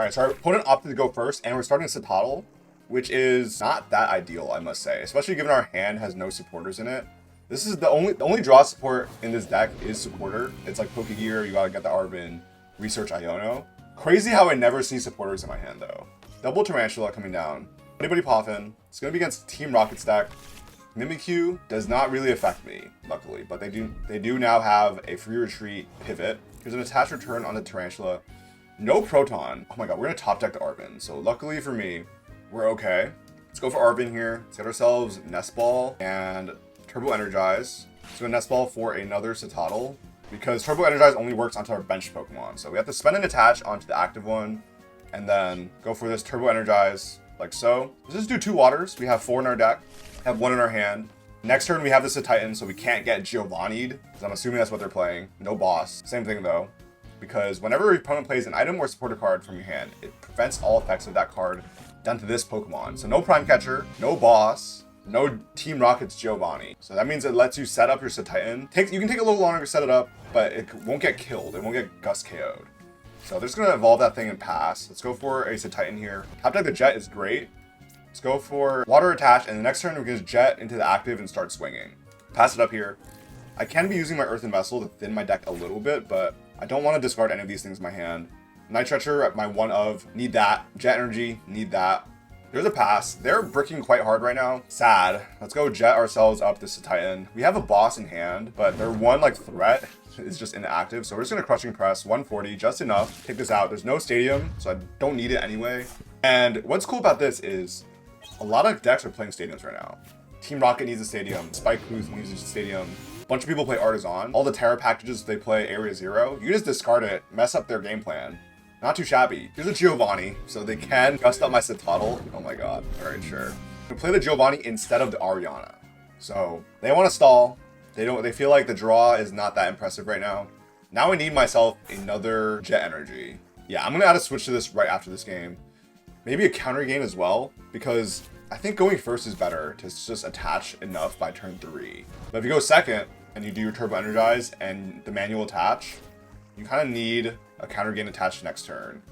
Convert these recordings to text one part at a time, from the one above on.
All right, so our opponent opted to go first, and we're starting a Cetoddle, which is not that ideal, I must say, especially given our hand has no supporters in it. This is the only draw support in this deck is supporter. It's like Pokégear, you gotta get the Arven, research Iono. Crazy how I never see supporters in my hand though. Double Tarantula coming down. Anybody popping. It's gonna be against Team Rocket's deck. Mimikyu does not really affect me, luckily, but they do now have a free retreat pivot. Here's an attached return on the Tarantula. No Proton. Oh my god, we're gonna top deck the Arven. So luckily for me, we're okay. Let's go for Arven here. Let's get ourselves Nest Ball and Turbo Energize. So a Nest Ball for another Cetoddle, because Turbo Energize only works onto our bench Pokemon. So we have to spend an attach onto the active one, and then go for this Turbo Energize, like so. Let's just do 2 waters. We have 4 in our deck, have 1 in our hand. Next turn we have the Cetitan, so we can't get Giovanni'd, because I'm assuming that's what they're playing. No boss. Same thing though, because whenever your opponent plays an item or supporter card from your hand, it prevents all effects of that card done to this Pokemon. So no Prime Catcher, no boss, no Team Rocket's Giovanni. So that means it lets you set up your Cetitan. You can take a little longer to set it up, but it won't get killed. It won't get Gust KO'd. So they're just gonna evolve that thing and pass. Let's go for a Cetitan here. Top deck the Jet is great. Let's go for Water Attach, and the next turn we can just Jet into the active and start swinging. Pass it up here. I can be using my Earthen Vessel to thin my deck a little bit, but I don't want to discard any of these things in my hand. Night Stretcher at my 1 of, need that. Jet Energy, need that. There's a pass. They're bricking quite hard right now. Sad. Let's go Jet ourselves up this Cetitan. We have a boss in hand, but their one threat is just inactive. So we're just gonna Crushing Press 140, just enough. Take this out. There's no stadium, so I don't need it anyway. And what's cool about this is a lot of decks are playing stadiums right now. Team Rocket needs a stadium. Spike Booth needs a stadium. A bunch of people play Artazon. All the Terra packages, they play Area 0. You just discard it, mess up their game plan. Not too shabby. Here's a Giovanni, so they can gust up my Cetoddle. Oh my god. Alright, sure. We play the Giovanni instead of the Ariana. So they want to stall. They feel like the draw is not that impressive right now. Now I need myself another Jet Energy. Yeah, I'm gonna add a switch to this right after this game. Maybe a Counter Gain as well, because I think going first is better to just attach enough by turn 3. But if you go second and you do your Turbo Energize and the manual attach, you kind of need a Counter Gain attached next turn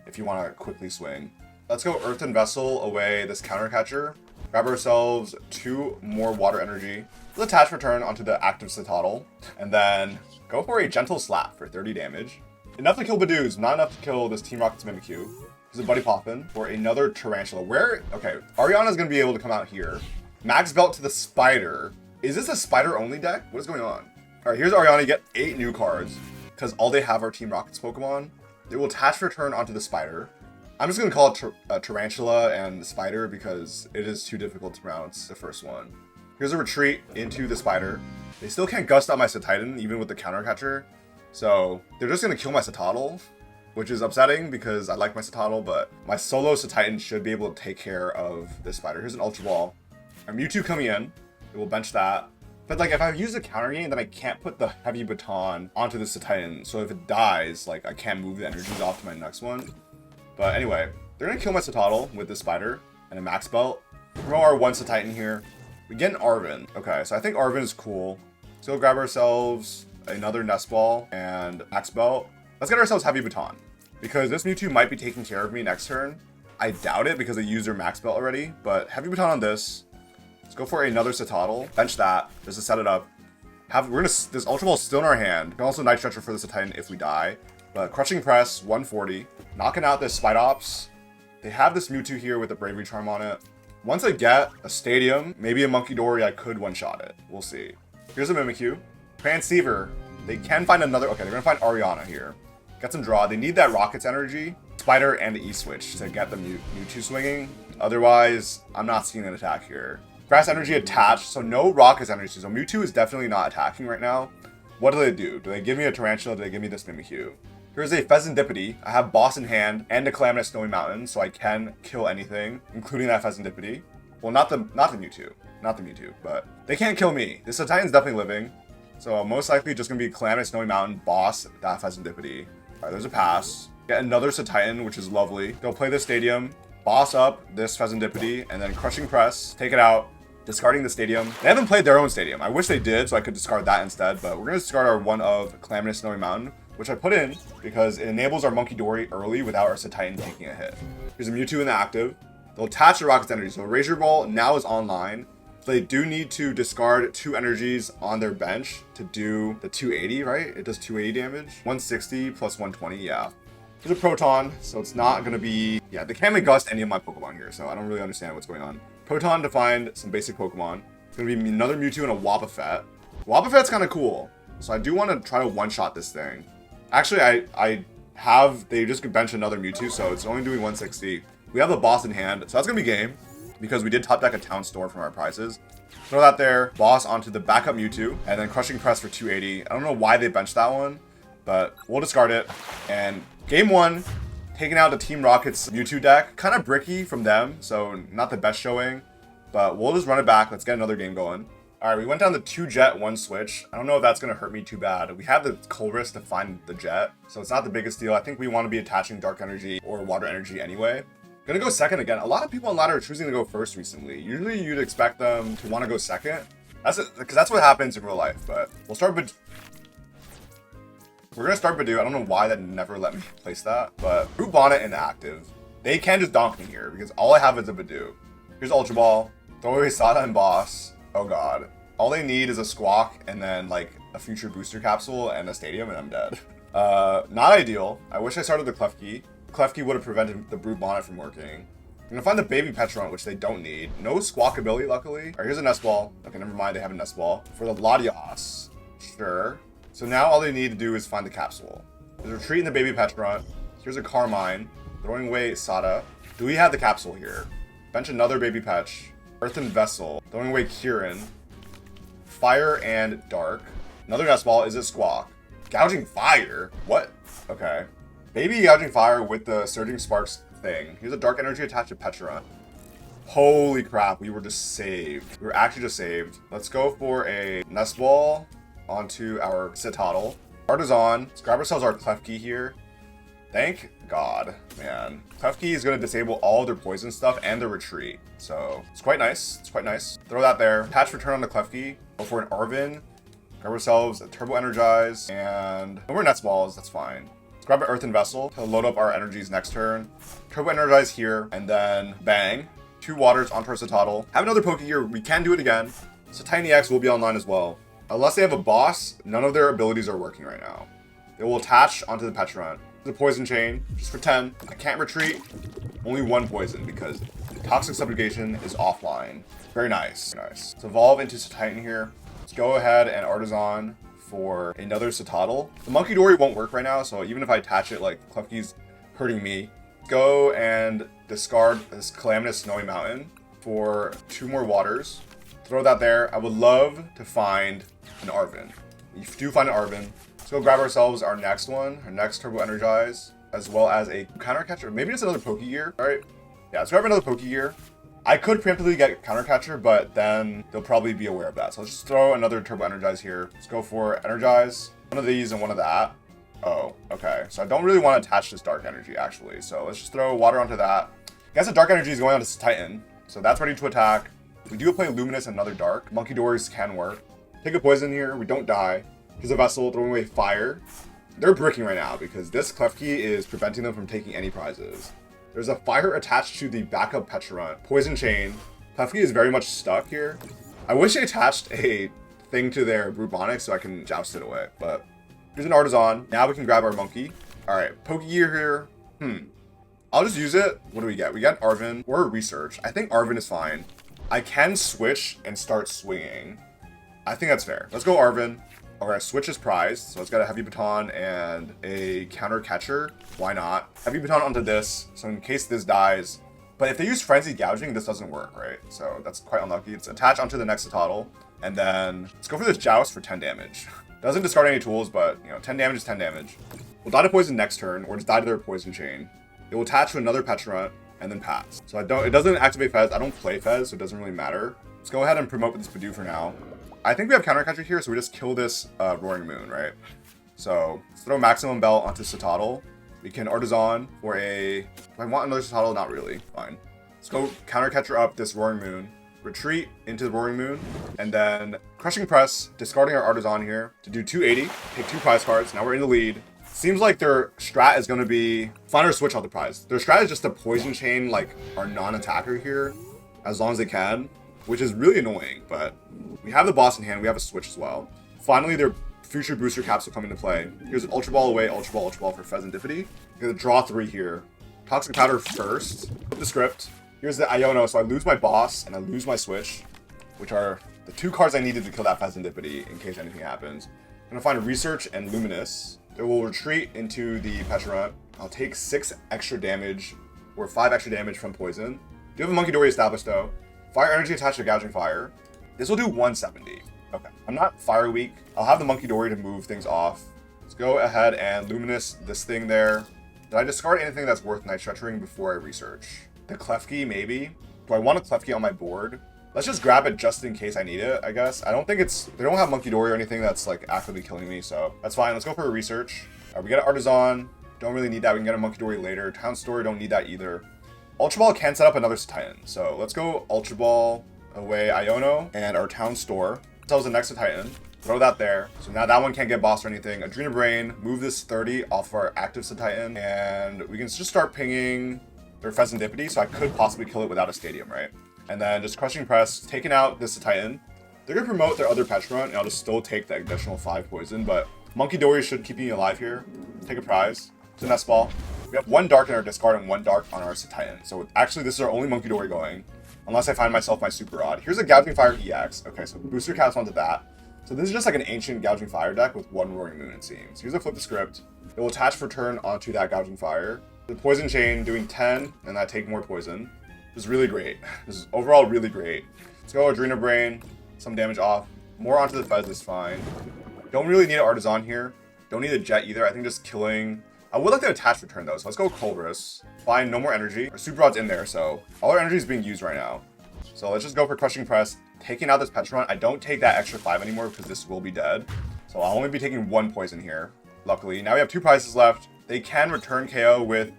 if you want to quickly swing. Let's go Earthen Vessel away this Counter Catcher. Grab ourselves 2 more Water Energy. Let's attach return onto the active Cetoddle, and then go for a Gentle Slap for 30 damage. Enough to kill Budews, not enough to kill this Team Rocket's Mimikyu. There's a Buddy Poppin for another Tarantula. Okay, Ariana's gonna be able to come out here. Max Belt to the Spider. Is this a Spider only deck? What is going on? All right, here's Ariana. You get 8 new cards, because all they have are Team Rocket's Pokemon. They will attach return onto the Spider. I'm just gonna call it Tarantula and Spider because it is too difficult to pronounce the first one. Here's a retreat into the Spider. They still can't gust out my Cetitan, even with the Counter Catcher. So they're just gonna kill my Cetoddle, which is upsetting because I like my Cetoddle, but my solo Cetitan should be able to take care of this Spider. Here's an Ultra Ball. Our Mewtwo coming in. It will bench that. But if I use a Counter Gain, then I can't put the Heavy Baton onto the Cetitan. So if it dies, I can't move the energies off to my next one. But anyway, they're gonna kill my Cetoddle with this Spider and a Max Belt. Throw our 1 Cetitan here. We get an Arven. Okay, so I think Arven is cool. So we'll grab ourselves another Nest Ball and Max Belt. Let's get ourselves Heavy Baton, because this Mewtwo might be taking care of me next turn. I doubt it because they used their Max Belt already, but Heavy Baton on this. Let's go for another Cetoddle. Bench that, just to set it up. This Ultra Ball is still in our hand. We can also Night Stretcher for the Cetitan if we die. But Crushing Press, 140. Knocking out this Spidops. They have this Mewtwo here with a Bravery Charm on it. Once I get a Stadium, maybe a Munkidori, I could one-shot it. We'll see. Here's a Mimikyu. Transceiver. They can find another. Okay, they're gonna find Ariana here. Get some draw. They need that Rocket's Energy, Spider, and the E-Switch to get the Mewtwo swinging. Otherwise, I'm not seeing an attack here. Grass Energy attached, so no Rocket's Energy. So Mewtwo is definitely not attacking right now. What do? Do they give me a Tarantula? Do they give me this Mimikyu? Here's a Pheasantipity. I have Boss in hand and a Calamitous Snowy Mountain, so I can kill anything, including that Pheasantipity. Well, not the Mewtwo. Not the Mewtwo, but they can't kill me. This Titan's definitely living. So most likely just gonna be Calamitous Snowy Mountain, Boss, that Pheasantipity. Alright, there's a pass. Get another Cetitan, which is lovely. Go play the Stadium, Boss up this Pheasantipity, and then Crushing Press, take it out, discarding the Stadium. They haven't played their own Stadium. I wish they did, so I could discard that instead, but we're gonna discard our 1 of Calamitous Snowy Mountain. which I put in because it enables our Munkidori early without our Cetitan taking a hit. Here's a Mewtwo in the active. They'll attach the Rocket's energy. So Razor Ball now is online. So they do need to discard 2 energies on their bench to do the 280, right? It does 280 damage. 160 plus 120, yeah. There's a Proton, so it's not going to be... Yeah, they can't make Gust any of my Pokemon here, so I don't really understand what's going on. Proton to find some basic Pokemon. It's going to be another Mewtwo and a Wobbuffet. Wobbuffet's kind of cool, so I do want to try to one-shot this thing. Actually, they just bench another Mewtwo, so it's only doing 160. We have the boss in hand, so that's going to be game, because we did top deck a Town Store from our prizes. Throw that there, boss onto the backup Mewtwo, and then Crushing Press for 280. I don't know why they benched that one, but we'll discard it. And game 1, taking out the Team Rocket's Mewtwo deck. Kind of bricky from them, so not the best showing, but we'll just run it back. Let's get another game going. All right, we went down the 2 Jet, 1 Switch. I don't know if that's going to hurt me too bad. We have the Colress to find the Jet, so it's not the biggest deal. I think we want to be attaching Dark Energy or Water Energy anyway. Gonna go second again. A lot of people on ladder are choosing to go first recently. Usually you'd expect them to want to go second. Because that's what happens in real life, but we'll start We're gonna start Budew. I don't know why that never let me place that, but Root Bonnet and active. They can just donk me here because all I have is a Budew. Here's Ultra Ball. Throw away Sada and Boss. Oh god. All they need is a Squawk and then like a future booster capsule and a stadium and I'm dead. Not ideal. I wish I started the Klefki. Klefki would have prevented the Brute Bonnet from working. I'm gonna find the Baby Petron, which they don't need. No Squawk ability, luckily. Alright, here's a Nest Ball. Okay, never mind, they have a Nest Ball. For the Latios. Sure. So now all they need to do is find the capsule. There's a Retreat in the Baby Petron. Here's a Carmine. Throwing away Sada. Do we have the capsule here? Bench another Baby Petch. Earthen Vessel. Throwing away Kieran. Fire and Dark. Another Nest Ball. Is it Squawk? Gouging Fire? What? Okay. Baby Gouging Fire with the Surging Sparks thing. Here's a Dark Energy attached to Petron. Holy crap, we were just saved. We were actually just saved. Let's go for a Nest Ball onto our Cetoddle. Artazon. Let's grab ourselves our Klefki here. Thank God, man. Klefki is going to disable all their poison stuff and their retreat. So it's quite nice. It's quite nice. Throw that there. Attach return on the Klefki. Go for an Arven. Grab ourselves a Turbo Energize. And no more Nest Balls. That's fine. Let's grab an Earthen Vessel to load up our energies next turn. Turbo Energize here, and then bang. 2 waters onto our Cetoddle. Have another Pokégear. We can do it again. So Tiny X will be online as well. Unless they have a boss, none of their abilities are working right now. They will attach onto the Petron. The Poison Chain, just for 10. I can't retreat. Only 1 poison because Toxic Subjugation is offline. Very nice. Very nice. Let's evolve into Cetitan here. Let's go ahead and Artazon for another Cetoddle. The Munkidori won't work right now, so even if I attach it, like, Klefki's hurting me. Go and discard this Calamitous Snowy Mountain for 2 more waters. Throw that there. I would love to find an Arven. If you do find an Arven, let's go grab ourselves our next one, our next Turbo Energize, as well as a Counter Catcher. Maybe just another Pokégear. All right. Yeah, let's grab another Pokégear. I could preemptively get Counter Catcher, but then they'll probably be aware of that. So let's just throw another Turbo Energize here. Let's go for Energize. One of these and one of that. Oh, okay. So I don't really want to attach this Dark Energy, actually. So let's just throw water onto that. I guess the Dark Energy is going on to Cetitan. So that's ready to attack. We do play Luminous and another Dark. Munkidoris can work. Take a poison here. We don't die. Here's a Vessel throwing away Fire. They're bricking right now because this Klefki is preventing them from taking any prizes. There's a Fire attached to the backup Petron. Poison Chain. Klefki is very much stuck here. I wish they attached a thing to their Brubonic so I can joust it away. But here's an Artazon. Now we can grab our Monkey. Alright, Pokégear here. I'll just use it. What do we get? We got Arven or a Research. I think Arven is fine. I can switch and start swinging. I think that's fair. Let's go Arven. Alright, switch is prized. So it's got a Heavy Baton and a Counter Catcher. Why not? Heavy Baton onto this. So in case this dies. But if they use Frenzy Gouging, this doesn't work, right? So that's quite unlucky. It's attached onto the next Cetoddle. And then let's go for this Joust for 10 damage. Doesn't discard any tools, but you know, 10 damage is 10 damage. We'll die to poison next turn, or just die to their Poison Chain. It will attach to another Petron and then pass. So it doesn't activate Fez. I don't play Fez, so it doesn't really matter. Let's go ahead and promote with this Budew for now. I think we have Counter Catcher here, so we just kill this Roaring Moon, right? So let's throw Maximum Belt onto Cetoddle. We can Artazon for a... If I want another Cetoddle, not really. Fine. Let's go Counter Catcher up this Roaring Moon. Retreat into the Roaring Moon. And then Crushing Press, discarding our Artazon here to do 280. Take 2 prize cards. Now we're in the lead. Seems like their strat is going to be find or switch out the prize. Their strat is just to poison chain like our non-attacker here as long as they can, which is really annoying, but we have the boss in hand. We have a switch as well. Finally, their future booster caps will come into play. Here's an Ultra Ball away, Ultra Ball for Pheasantipity. You're going to draw 3 here. Toxic Powder first. The script. Here's the Iono, so I lose my boss and I lose my switch, which are the 2 cards I needed to kill that Pheasantipity in case anything happens. I'm going to find a Research and Luminous. It will retreat into the Pecharunt. I'll take 6 extra damage, or 5 extra damage from poison. Do have a Munkidori established though. Fire Energy attached to Gouging Fire. This will do 170. Okay, I'm not fire weak. I'll have the Munkidori to move things off. Let's go ahead and Luminous this thing there. Did I discard anything that's worth Night Stretching before I research? The Klefki, maybe? Do I want a Klefki on my board? Let's just grab it just in case I need it, I guess. I don't think it's... They don't have Munkidori or anything that's like actively killing me, so that's fine. Let's go for a research. We get an Artazon. Don't really need that. We can get a Munkidori later. Town Store, don't need that either. Ultra Ball can set up another Cetitan. So let's go Ultra Ball away Iono and our Town Store. Tells the next Cetitan. Throw that there. So now that one can't get bossed or anything. Adrena Brain, move this 30 off of our active Cetitan. And we can just start pinging their Pheasantipity, so I could possibly kill it without a Stadium, right? And then just Crushing Press, taking out this Cetitan. They're going to promote their other Pecharunt, and I'll just still take the additional 5 poison, but Munkidori should keep me alive here. Take a prize. It's a Nest Ball. We have 1 Dark in our discard and 1 Dark on our Cetitan. So actually, this is our only Munkidori going, unless I find myself my Super Rod. Here's a Gouging Fire EX. Okay, so booster caps onto that. So this is just like an ancient Gouging Fire deck with 1 Roaring Moon, it seems. Here's a Flip the Script. It will attach for turn onto that Gouging Fire. The Poison Chain doing 10, and I take more poison. This is really great. This is overall really great. Let's go Adrena Brain, some damage off. More onto the Fez is fine. Don't really need an Artazon here. Don't need a Jet either. I think just killing... I would like to attach for turn though, so let's go Colress. Fine, no more energy. Our Super Rod's in there, so all our energy is being used right now. So let's just go for Crushing Press. Taking out this Pecharunt. I don't take that extra 5 anymore because this will be dead. So I'll only be taking 1 poison here, luckily. Now we have 2 prizes left. They can return KO with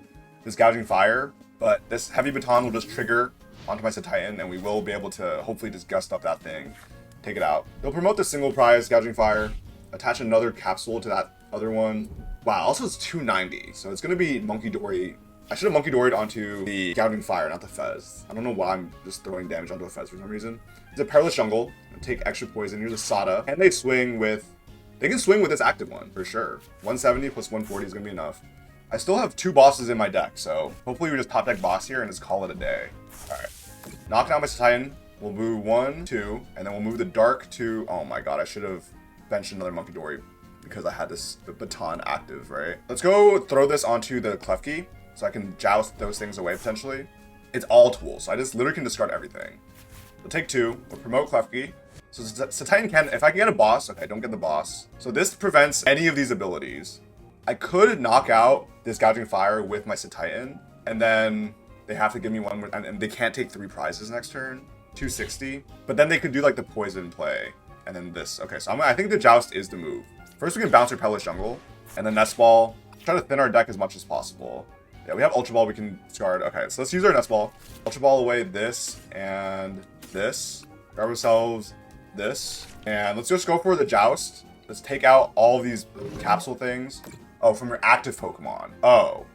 this Gouging Fire, but this Heavy Baton will just trigger onto my Cetitan, and we will be able to hopefully just gust up that thing, take it out. They'll promote the single prize, Gouging Fire, attach another capsule to that other one. Wow, also it's 290, so it's going to be Munkidori. I should have Munkidori'd onto the Gouging Fire, not the Fez. I don't know why I'm just throwing damage onto the Fez for some reason. It's a Perilous Jungle. Take extra poison. Here's a Sada. And they swing with... They can swing with this active one, for sure. 170 plus 140 is going to be enough. I still have 2 bosses in my deck, so hopefully we just top deck boss here and just call it a day. Alright. Knocking out my Cetitan. We'll move 1, 2, and then we'll move the Dark to... Oh my god, I should have benched another Munkidori because I had this baton active, right? Let's go throw this onto the Klefki so I can joust those things away potentially. It's all tools, so I just literally can discard everything. We'll take 2. We'll promote Klefki. So Cetitan can... If I can get a boss... Okay, don't get the boss. So this prevents any of these abilities. I could knock out this Gouging Fire with my Cetitan, and then they have to give me one, and they can't take 3 prizes next turn. 260. But then they could do like the poison play, and then this. Okay, so I think the Joust is the move. First we can bounce our Perilous Jungle, and then Nest Ball. Try to thin our deck as much as possible. Yeah, we have Ultra Ball we can discard. Okay, so let's use our Nest Ball. Ultra Ball away this, and this. Grab ourselves this, and let's just go for the Joust. Let's take out all of these capsule things. Oh, from your active Pokemon. Oh,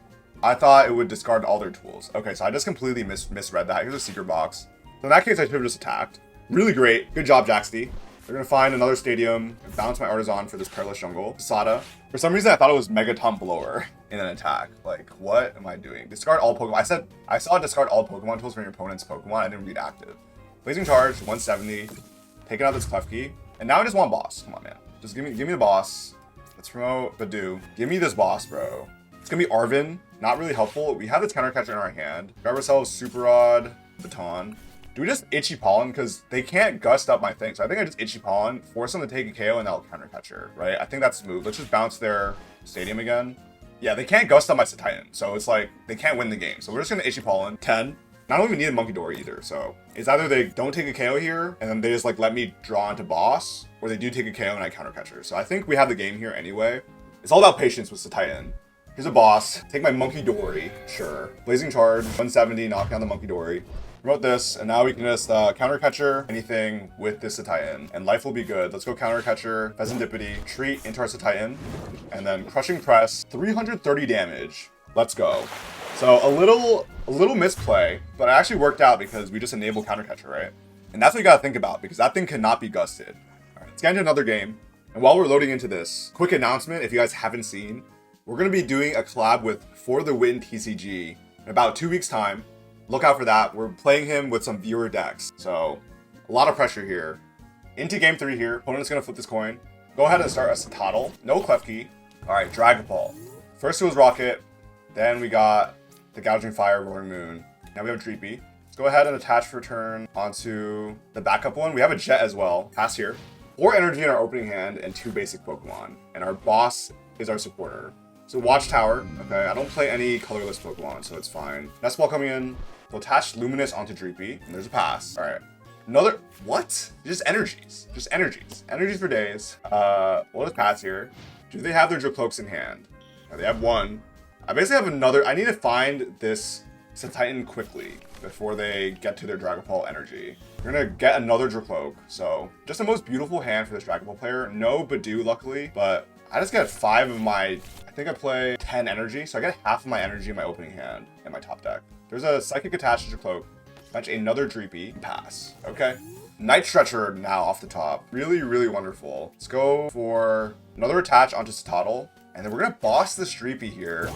I thought it would discard all their tools. Okay, so I just completely misread that. Here's a secret box. So in that case, I should have just attacked. Really great. Good job, jaxtyy. We're going to find another stadium, bounce my Artazon for this Perilous Jungle. Sada. For some reason, I thought it was Megaton Blower in an attack. Like, what am I doing? Discard all Pokemon. I saw discard all Pokemon tools from your opponent's Pokemon. I didn't read active. Blazing Charge, 170. Taking out this Klefki. And now I just want boss. Come on, man. Just give me the boss. Let's promote Budew. Give me this boss, bro. It's gonna be Arven. Not really helpful. We have this Counter Catcher in our hand. Grab ourselves Super Rod, Baton. Do we just Itchy Pollen? Because they can't gust up my thing. So I think I just Itchy Pollen, force them to take a KO, and that'll Counter Catcher, right? I think that's the move. Let's just bounce their Stadium again. Yeah, they can't gust up my Cetitan. So it's like, they can't win the game. So we're just gonna Itchy Pollen. 10. I don't even need a Munkidori either, so it's either they don't take a KO here, and then they just like let me draw into boss, or they do take a KO and I Counter Catcher. So I think we have the game here anyway. It's all about patience with Cetitan. Here's a boss. Take my Munkidori, sure. Blazing Charge, 170, knock down the Munkidori. Promote this, and now we can just counter catcher anything with this Cetitan, and life will be good. Let's go counter catcher, Pheasantipity, treat into our Cetitan, and then crushing press, 330 damage. Let's go. So a little misplay, but it actually worked out because we just enabled counter catcher, right? And that's what you gotta think about, because that thing cannot be gusted. All right, let's get into another game. And while we're loading into this, quick announcement, if you guys haven't seen, we're gonna be doing a collab with For the Win TCG in about 2 weeks time. Look out for that. We're playing him with some viewer decks. So a lot of pressure here. Into game 3 here. Opponent's gonna flip this coin. Go ahead and start a Cetoddle. No Klefki. All right, Dragapult. First it was Rocket. Then we got the Gouging Fire, Roaring Moon. Now we have Dreepy. Let's go ahead and attach for turn onto the backup one. We have a Jet as well. Pass here. 4 energy in our opening hand and 2 basic Pokemon. And our boss is our supporter. So Watchtower. Okay, I don't play any colorless Pokemon, so it's fine. Nest Ball coming in. We'll attach Luminous onto Dreepy, and there's a pass. All right. Another, what? Just energies. Just energies. Energies for days. We'll just pass here. Do they have their Dracloaks in hand? They have one. I basically have another. I need to find this Cetitan quickly before they get to their Dragapult energy. We're gonna get another Dracloak. So just the most beautiful hand for this Dragapult player. No Budew, luckily, but I just get 5 of my, I think I play 10 energy. So I get half of my energy in my opening hand in my top deck. There's a Psychic attached to Dracloak. Bench another Dreepy. Pass. Okay. Night Stretcher now off the top. Really, really wonderful. Let's go for another attach onto Cetoddle. And then we're going to boss this Dreepy here.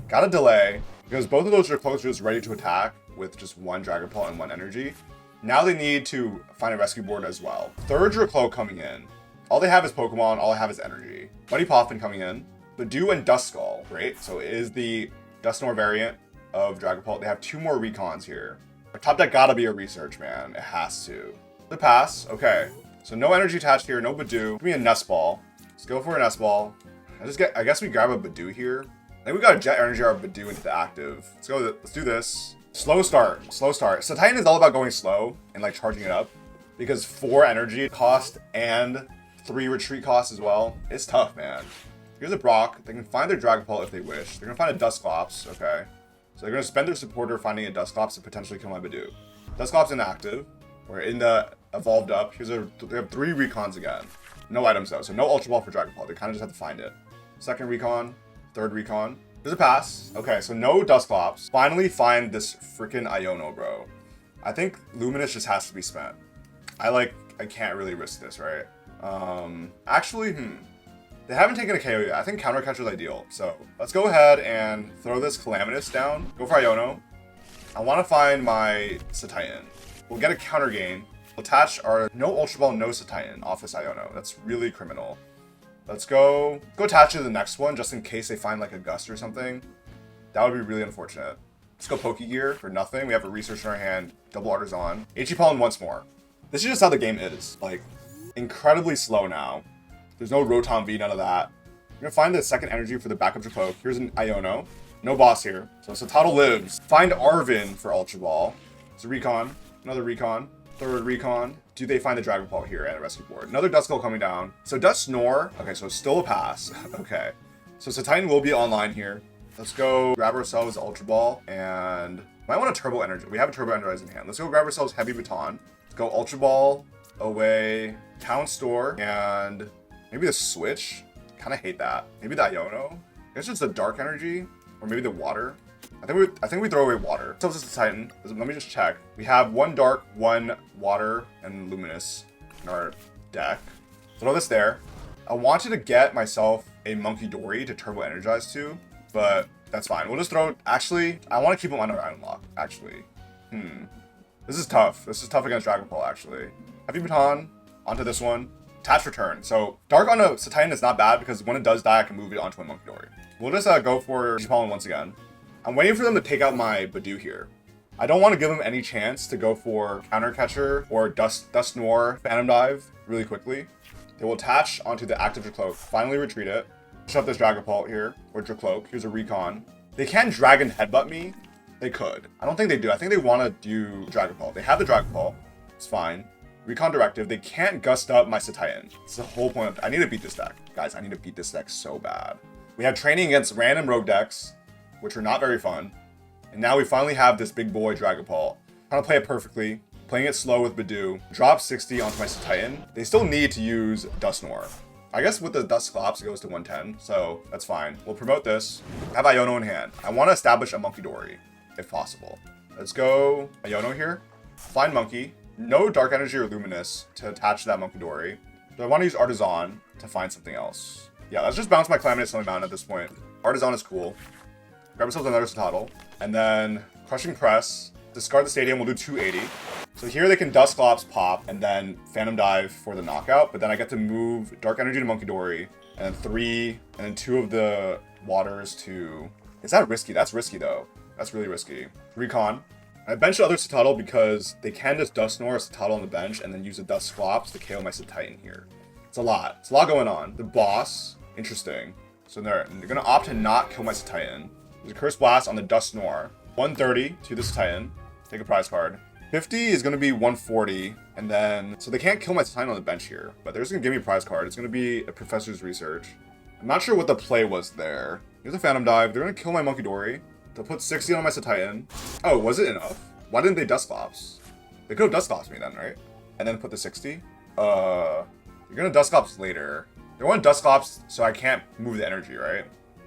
Got a delay. Because both of those Dracloaks are just ready to attack with just 1 Dragapult and 1 energy. Now they need to find a rescue board as well. Third Dracloak coming in. All they have is Pokemon. All I have is energy. Muddy Poffin coming in. Budew and Duskull. Great. So it is the Dusknoir variant of Dragapult. They have 2 more recons here. Our top deck gotta be a research, man. It has to. The pass. Okay. So no energy attached here. No Budew. Give me a Nest Ball. Let's go for a Nest Ball. I guess we grab a Budew here. I think we got to Jet Energy our Budew into the active. Let's do this. Slow start. Slow start. So Titan is all about going slow and like charging it up. Because 4 energy cost and 3 retreat costs as well. It's tough, man. Here's a Brock. They can find their Dragapult if they wish. They're gonna find a Dusclops. Okay. So they're going to spend their supporter finding a Dusclops to potentially kill my Budew. Dusclops inactive. We're in the evolved up. They have 3 recons again. No items though, so no Ultra Ball for Dragapult. They kind of just have to find it. Second recon, third recon. There's a pass. Okay, so no Dusclops. Finally find this freaking Iono, bro. I think Luminous just has to be spent. I can't really risk this, right? Actually, They haven't taken a KO yet. I think counter catcher is ideal. So let's go ahead and throw this Calamitous down. Go for Iono. I want to find my Cetitan. We'll get a counter gain. We'll attach our no Ultra Ball, no Cetitan off this Iono. That's really criminal. Let's go attach to the next one just in case they find like a gust or something. That would be really unfortunate. Let's go Pokégear for nothing. We have a research in our hand. Double Artazon. Heavy Baton once more. This is just how the game is. Like, incredibly slow now. There's no Rotom V, none of that. I'm gonna find the second energy for the backup Dracloak. Here's an Iono. No boss here. So Cetoddle lives. Find Arven for Ultra Ball. It's a recon. Another recon. Third recon. Do they find the Dragapult here at a rescue board? Another Duskull coming down. So Dusknoir. Okay, so it's still a pass. Okay. So Cetitan will be online here. Let's go grab ourselves Ultra Ball and might want a Turbo Energy. We have a Turbo Energize in hand. Let's go grab ourselves Heavy Baton. Let's go Ultra Ball away. Town Store and maybe the Switch. Kind of hate that. Maybe the Iono. I guess it's the Dark Energy or maybe the Water. I think we throw away Water. So this is Titan. Let me just check. We have 1 Dark, 1 Water, and Luminous in our deck. Throw this there. I wanted to get myself a Munkidori to Turbo Energize to, but that's fine. We'll just throw. Actually, I want to keep him on our item lock. Actually, this is tough. This is tough against Dragapult. Actually, Heavy Baton onto this one. Attach return. So Dark on a Cetitan is not bad because when it does die, I can move it onto a Munkidori. We'll just go for Pollen once again. I'm waiting for them to take out my Budew here. I don't want to give them any chance to go for Counter Catcher or Dusknoir Phantom Dive really quickly. They will attach onto the active Dracloak, finally retreat it. Shove this Dragapult here, or Dracloak. Here's a recon. They can Dragon Headbutt me. They could. I don't think they do. I think they want to do Dragapult. They have the Dragapult. It's fine. Recon Directive. They can't gust up my Cetitan. It's the whole point of I need to beat this deck. Guys, I need to beat this deck so bad. We have training against random rogue decks, which are not very fun. And now we finally have this big boy Dragapult. Trying to play it perfectly. Playing it slow with Budew. Drop 60 onto my Cetitan. They still need to use Dusknoir. I guess with the Dusclops, it goes to 110, so that's fine. We'll promote this. Have Iono in hand. I want to establish a Munkidori, if possible. Let's go Iono here. Find Monkey. No Dark Energy or Luminous to attach to that Munkidori. So I want to use Artazon to find something else. Yeah, let's just bounce my Calamitous on my mountain at this point. Artazon is cool. Grab ourselves another Cetoddle. And then Crushing Press. Discard the Stadium, we'll do 280. So here they can Dusclops pop and then Phantom Dive for the knockout, but then I get to move Dark Energy to Munkidori, and then 3, and then 2 of the waters to... Is that risky? That's risky though. That's really risky. Recon. I benched the other Cetoddle because they can just Dusknoir a Cetoddle on the bench and then use the Dusclops to KO my Cetitan here. It's a lot. It's a lot going on. The boss, interesting. So they're gonna opt to not kill my Cetitan. There's a Curse Blast on the Dusknoir. 130 to the Cetitan. Take a prize card. 50 is going to be 140, and then... So they can't kill my Cetitan on the bench here, but they're just going to give me a prize card. It's going to be a Professor's Research. I'm not sure what the play was there. Here's a Phantom Dive. They're going to kill my Munkidori. They'll put 60 on my Cetitan. Oh, was it enough? Why didn't they Dusclops? They could have Dusclops me then, right? And then put the 60? You're going to Dusclops later. They want Dusclops so I can't move the energy, right?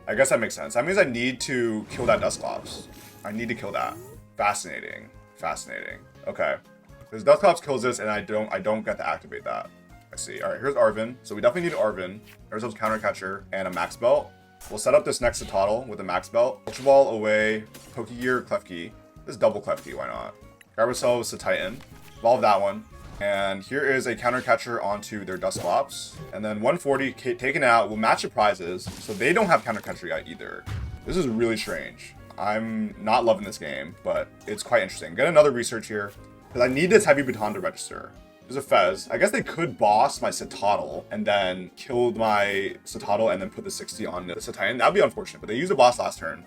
I guess that makes sense. That means I need to kill that Dusclops. I need to kill that. Fascinating. Fascinating. Okay. Because Dusclops kills this and I don't get to activate that. I see. Alright, here's Arven. So we definitely need Arven. There's a Counter Catcher and a Max Belt. We'll set up this next Cetoddle with a Max Belt. Ultra Ball away. Pokégear, Klefki. This is double Klefki, why not? Grab ourselves a Titan. Evolve that one. And here is a Counter Catcher onto their Dusclops. And then 140 taken out will match the prizes. So they don't have Counter Catcher yet either. This is really strange. I'm not loving this game, but it's quite interesting. Get another research here, because I need this Heavy Baton to register. There's a Fez. I guess they could boss my Cetoddle and then kill my Cetoddle and then put the 60 on the Cetitan. That would be unfortunate, but they used a boss last turn.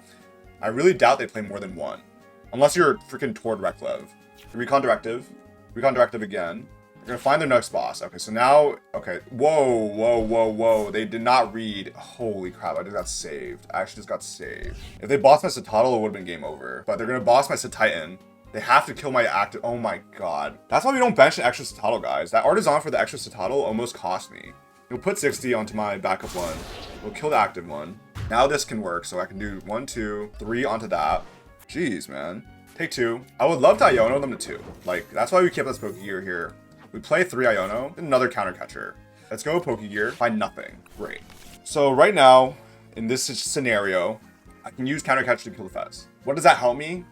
I really doubt they play more than one. Unless you're freaking Tord Reklev. Recon Directive again. They're gonna find their next boss. Okay, so now, okay, whoa. They did not read. Holy crap, I just got saved. I actually just got saved. If they bossed my Cetoddle, it would have been game over. But they're gonna boss my Cetitan. They have to kill my active. Oh my god. That's why we don't bench an extra Cetoddle, guys. That Artazon for the extra Cetoddle almost cost me. We'll put 60 onto my backup one. We'll kill the active one. Now this can work, so I can do 1, 2, 3 onto that. Jeez, man. Take 2. I would love to Iono them to 2. Like, that's why we kept this Pokégear here. We play 3 Iono, another Counter Catcher. Let's go Pokégear, find nothing. Great. So right now, in this scenario, I can use Counter Catcher to kill the Fez. What does that help me?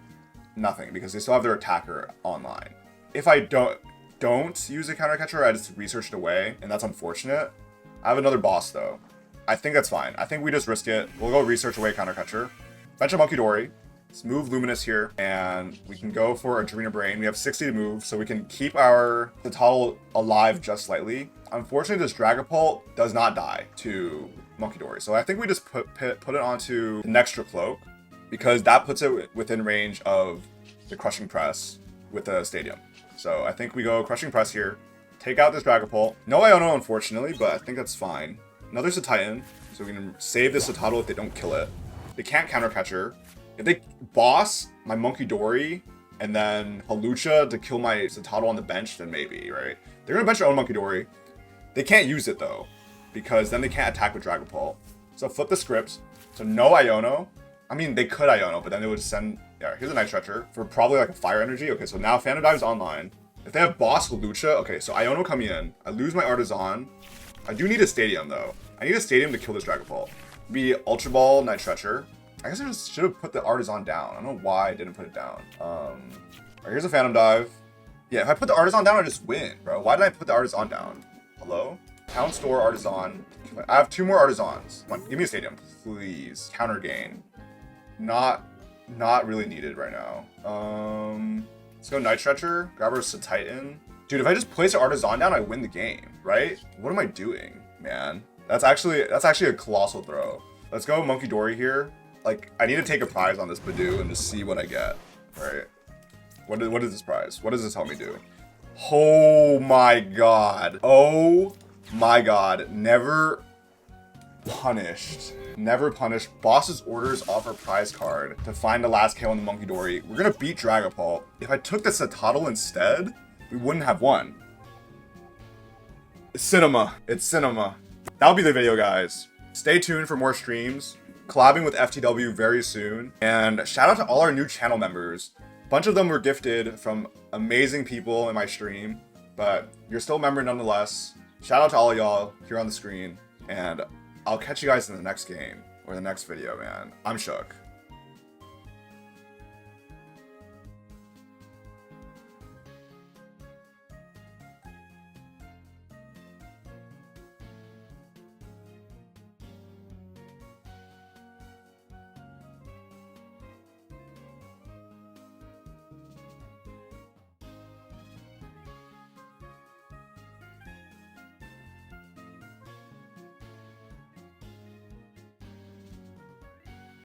Nothing, because they still have their attacker online. If I don't use a Counter Catcher, I just research it away, and that's unfortunate. I have another boss though. I think that's fine. I think we just risk it. We'll go research away Counter Catcher. Bench a Munkidori. Let's move Luminous here, and we can go for a Adrena Brain. We have 60 to move, so we can keep our Cetoddle alive just slightly. Unfortunately, this Dragapult does not die to Munkidori, so I think we just put it onto the Nextra Cloak, because that puts it within range of the Crushing Press with the Stadium. So I think we go Crushing Press here, take out this Dragapult. No Iono, unfortunately, but I think that's fine. Another Cetitan, so we can save this Cetoddle if they don't kill it. They can't Counter Catcher. If they boss my Munkidori and then Halucha to kill my Cetoddle on the bench, then maybe, right? They're gonna bench their own Munkidori. They can't use it though, because then they can't attack with Dragapult. So flip the script. So no Iono. I mean, they could Iono, but then they would send... Yeah, here's a Night Stretcher for probably like a Fire Energy. Okay, so now Phantom Dive's online. If they have boss Halucha, okay, so Iono coming in. I lose my Artazon. I do need a Stadium though. I need a Stadium to kill this Dragapult. Be Ultra Ball, Night Stretcher. I guess I just should have put the Artazon down. I don't know why I didn't put it down. Alright, here's a Phantom Dive. Yeah, if I put the Artazon down, I just win, bro. Why did I put the Artazon down? Hello? Town Store Artazon. I have 2 more Artazons. Come on, give me a Stadium, please. Counter Gain. Not really needed right now. Let's go Night Stretcher. Grab our Cetitan. Dude, if I just place an Artazon down, I win the game, right? What am I doing, man? That's actually a colossal throw. Let's go Munkidori here. Like, I need to take a prize on this Budew and just see what I get. Right? What is this prize? What does this help me do? Oh my god. Oh my god. Never. punished. Never punished. Boss's orders offer prize card to find the last KO in the Munkidori. We're gonna beat Dragapult. If I took the Cetoddle instead, we wouldn't have won. It's cinema. It's cinema. That'll be the video, guys. Stay tuned for more streams. Collabing with FTW very soon. And shout out to all our new channel members. A bunch of them were gifted from amazing people in my stream, but you're still a member nonetheless. Shout out to all of y'all here on the screen, and I'll catch you guys in the next game or the next video, man. I'm shook.